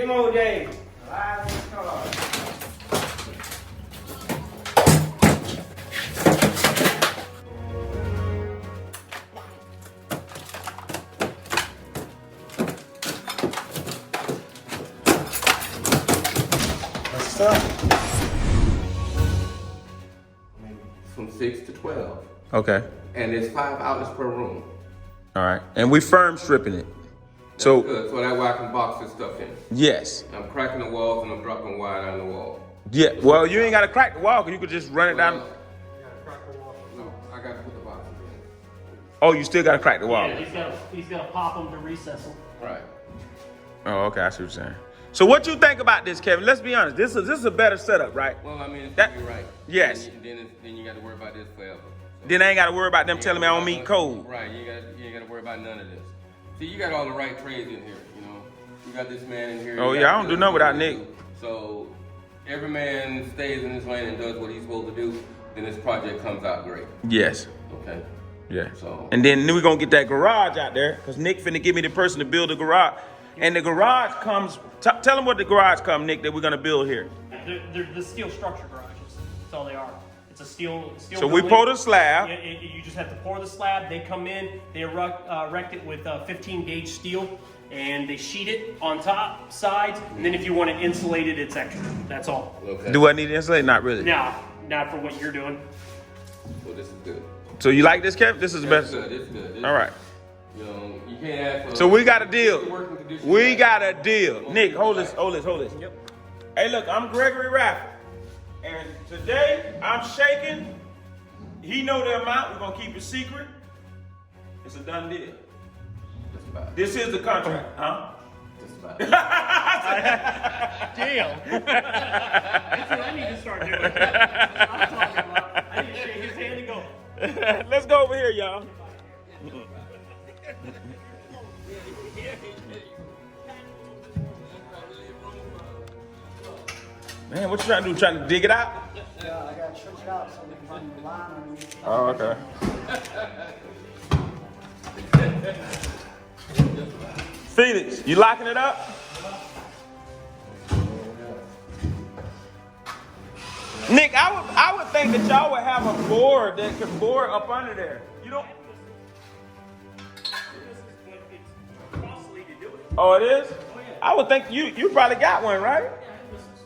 MOJ. Live in the car. What's up? From 6 to 12. Okay. And it's 5 outlets per room. All right. And we firm stripping it. That's So good. So that way I can box this stuff in. yes. I'm cracking the walls and I'm dropping wire down the wall. Yeah. Well, you ain't gotta crack the wall, cause you could just run it down. No, I gotta put the box in. Oh, you still gotta crack the wall. Yeah, he's gotta pop them to recess them. Right. Oh, okay. I see what you're saying. So what you think about this, Kevin? Let's be honest. This is a better setup, right? Well, I mean, it's That- you're right. yes. Then you got to worry about this forever. Then I ain't gotta worry about them telling me I don't meet code. Right. You ain't got to worry about none of this. See, you got all the right trades in here. You know, you got this man in here. Oh, you yeah, got I don't do this nothing without man Nick. to do. So every man stays in his lane and does what he's supposed to do. Then this project comes out great. Yes. Okay. Yeah. So- And then we're gonna get that garage out there, cause Nick finna give me the person to build the garage. And the garage comes. Tell them what the garage come, Nick, that we're gonna build here. They're the steel structure garages. That's all they are. It's a steel. So we pour the slab. You just have to pour the slab. They come in. They erect it with 15 gauge steel, and they sheet it on top, sides, and then if you want it insulated, it's extra. That's all. Okay. Do I need to insulate? Not really. Now, not for what you're doing. So this is good. So you like this, Kevin? This is the That's best. good. This is good. This All right. You know, you can't ask for. So we got a deal. Working conditions. We got a deal. Nick, hold this. Yep. Hey, look, I'm Gregory Radford. And today, I'm shaking. He know the amount. We're going to keep it secret. It's a done deal. Just about. This is the contract, huh? Just about. Deal. That's what I need to start doing. I'm talking about. I need to shake his hand and go. Let's go over here, y'all. Man, what you trying to do? Trying to dig it out? Yeah, I got tricked out so we can run the line underneath. Oh, okay. Felix, you locking it up? Nick, I would think that y'all would have a board that could bore up under there. You don't? It's costly to do it. Oh, it is? I would think you probably got one, right?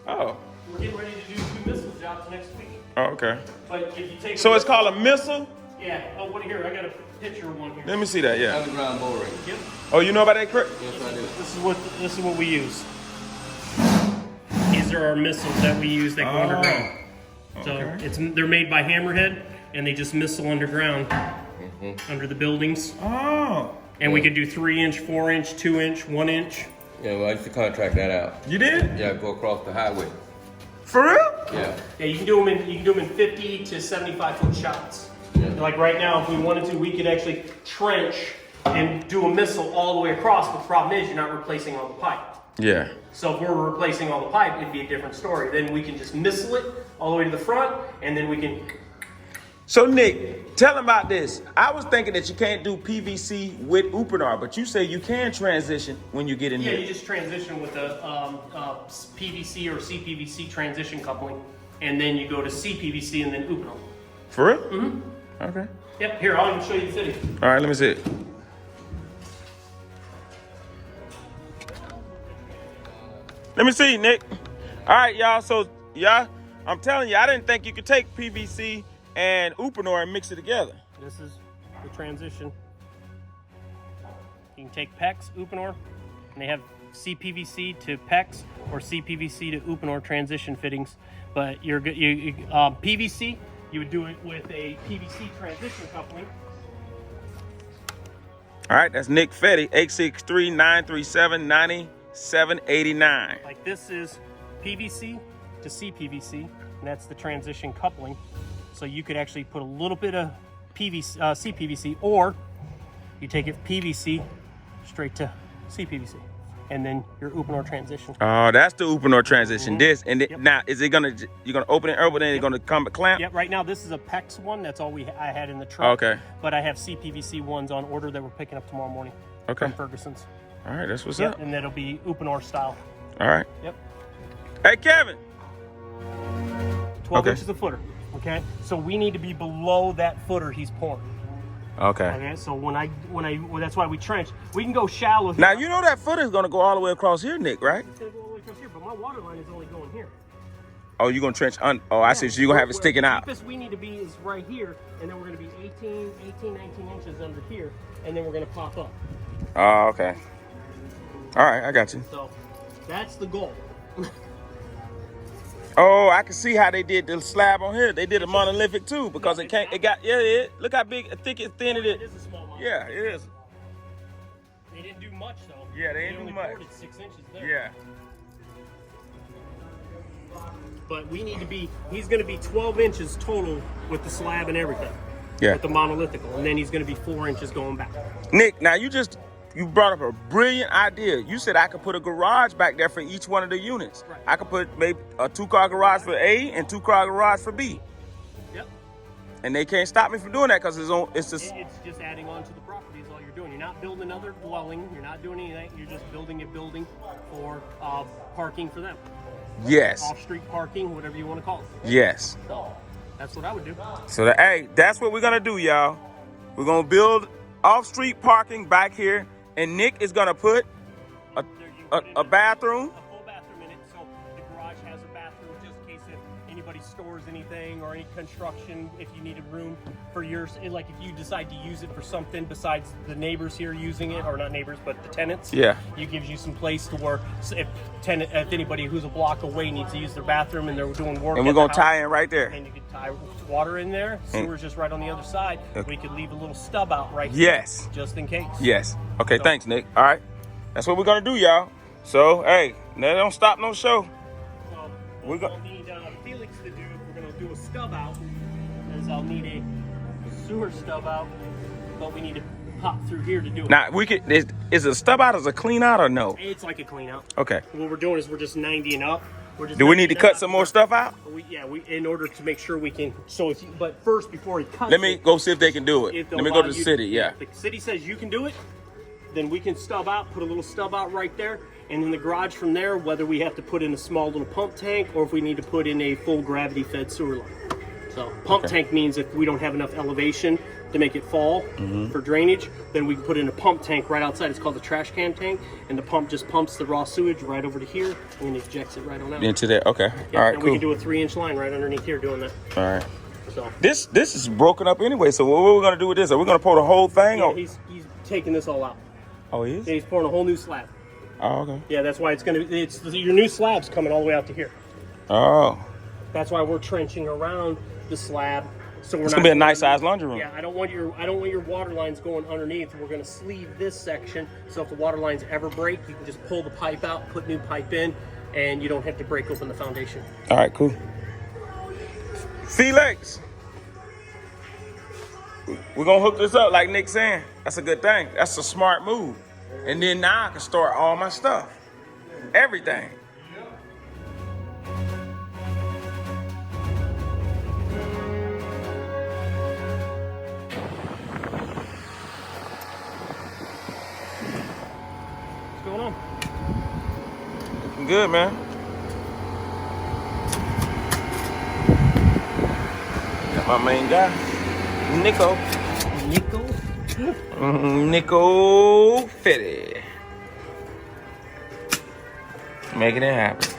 Oh. We're getting ready to do 2 missile jobs next week. Oh, okay. But if you take So it's called a missile? Yeah. Oh, what here? I got a picture of one here. Let me see that, yeah. Underground boring. Yep. Oh, you know about that? Yes, I do. This is what we use. These are our missiles that we use that go underground. So they're made by Hammerhead, and they just missile underground, under the buildings. Oh. And we could do 3-inch, 4-inch, 2-inch, 1-inch. Yeah, well, I used to contract that out. You did? Yeah, go across the highway. For real? Yeah. Yeah, you can do them in 50 to 75 foot shots. Yeah. Like right now, if we wanted to, we could actually trench and do a missile all the way across. But the problem is, you're not replacing all the pipe. Yeah. So if we're replacing all the pipe, it'd be a different story. Then we can just missile it all the way to the front, and then we can. So Nick, tell him about this. I was thinking that you can't do PVC with Upinar, but you say you can transition when you get in Yeah, there. you just transition with a PVC or CPVC transition coupling, and then you go to CPVC and then Upinar. For real? Mm-hmm. Okay. Yep. Here, I'll even show you the fitting. All right, let me see it. Let me see, Nick. All right, y'all. So, yeah, I'm telling you, I didn't think you could take PVC and Upinar and mix it together. This is the transition. You can take PEX, Upinar, and they have CPVC to PEX or CPVC to Upinar transition fittings. But PVC, you would do it with a PVC transition coupling. All right, that's Nick Fetty, 863-937-9789. Like this is PVC to CPVC, and that's the transition coupling. So you could actually put a little bit of CPVC, or you take it PVC straight to CPVC, and then your Upinar transition. Oh, that's the Upinar transition. This and Yep. now is it gonna? You're gonna open it up, and then you're gonna come clamp. Yep, right now this is a PEX one. That's all I had in the truck. Okay. But I have CPVC ones on order that we're picking up tomorrow morning Okay. from Ferguson's. All right, that's what's Yep, up. and that'll be Upinar style. All right. Yep. Hey, Kevin. 12 Okay. inches a footer. Okay. So we need to be below that footer he's pouring. Okay. Okay. So well, that's why we trench. We can go shallow here. Now, you know that footer is going to go all the way across here, Nick, right? It's gonna go all the way across here, but my water line is only going here. Oh, you're going to trench Oh, I see. So you're going to have it sticking out. The deepest we need to be is right here, and then we're going to be 18, 19 inches under here, and then we're going to pop up. Oh, okay. All right, I got you. So that's the goal. Oh, I can see how they did the slab on here. They did a monolithic too because it can't. It got look how big, thick, and thin it It is. is a small model. Yeah, it is. They didn't do much though. Yeah, they didn't do only much. poured it 6 inches there. Yeah. But we need to be. He's going to be 12 inches total with the slab and everything. Yeah. With the monolithical, and then he's going to be 4 inches going back. Nick, now you brought up a brilliant idea. You said I could put a garage back there for each one of the units. Right. I could put maybe a 2-car garage for A and 2-car garage for B. Yep. And they can't stop me from doing that because it's just. It's just adding on to the property is all you're doing. You're not building another dwelling. You're not doing anything. You're just building a building for parking for them. Yes. Off-street parking, whatever you want to call it. Yes. So that's what I would do. So hey, that's what we're gonna do, y'all. We're gonna build off-street parking back here, and Nick is gonna put a bathroom. A full bathroom in it, so the garage has a bathroom just in case if anybody stores anything or any construction. If you need a room for yours, like if you decide to use it for something besides the neighbors here using it, or not neighbors, but the tenants. Yeah. It gives you some place to where if anybody who's a block away needs to use their bathroom and they're doing work. And we're gonna tie in right there. And you could tie water in there. Sewer's just right on the other side. Okay. We could leave a little stub out right Yes. here, just in case. Yes. Okay, So- thanks, Nick. All right. That's what we're gonna do, y'all. So, hey, that don't stop no show. So We're what I'll need Felix to do, if we're going to do a stub out, is I'll need a sewer stub out, but we need to pop through here to do it. Now, is it a stub out, is a clean out, or no? It's like a clean out. Okay. What we're doing is we're just 90 and up. We're just Do we need to 90 and cut up. some more stuff out? We in order to make sure we can. So if you, but first before he cuts, Let me go see if they can do it. if they'll Let me go to allow the you city, yeah. If the city says you can do it, then we can stub out, put a little stub out right there, and in the garage from there, whether we have to put in a small little pump tank or if we need to put in a full gravity fed sewer line. So pump tank means if we don't have enough elevation to make it fall for drainage, then we can put in a pump tank right outside. It's called the trash can tank, and the pump just pumps the raw sewage right over to here and ejects it right on out. Into there, okay. Yeah, All right, and cool. we can do a 3-inch line right underneath here doing that. All right. So This is broken up anyway, so what we're gonna do with this? Are we gonna pour the whole thing? yeah, Or? he's taking this all out. Oh, he is? And he's pouring a whole new slab. Oh, okay. Yeah, that's why your new slab's coming all the way out to here. Oh. That's why we're trenching around the slab. So we're It's not gonna be a nice sized laundry room. Yeah, I don't want your water lines going underneath. We're gonna sleeve this section, so if the water lines ever break, you can just pull the pipe out, put new pipe in, and you don't have to break open the foundation. All right, cool. Felix, we're gonna hook this up like Nick's saying. That's a good thing. That's a smart move. And then now I can store all my stuff. Everything. What's going on? Looking good, man. Got my main guy, Nico. Nico Fitty. Making it happen.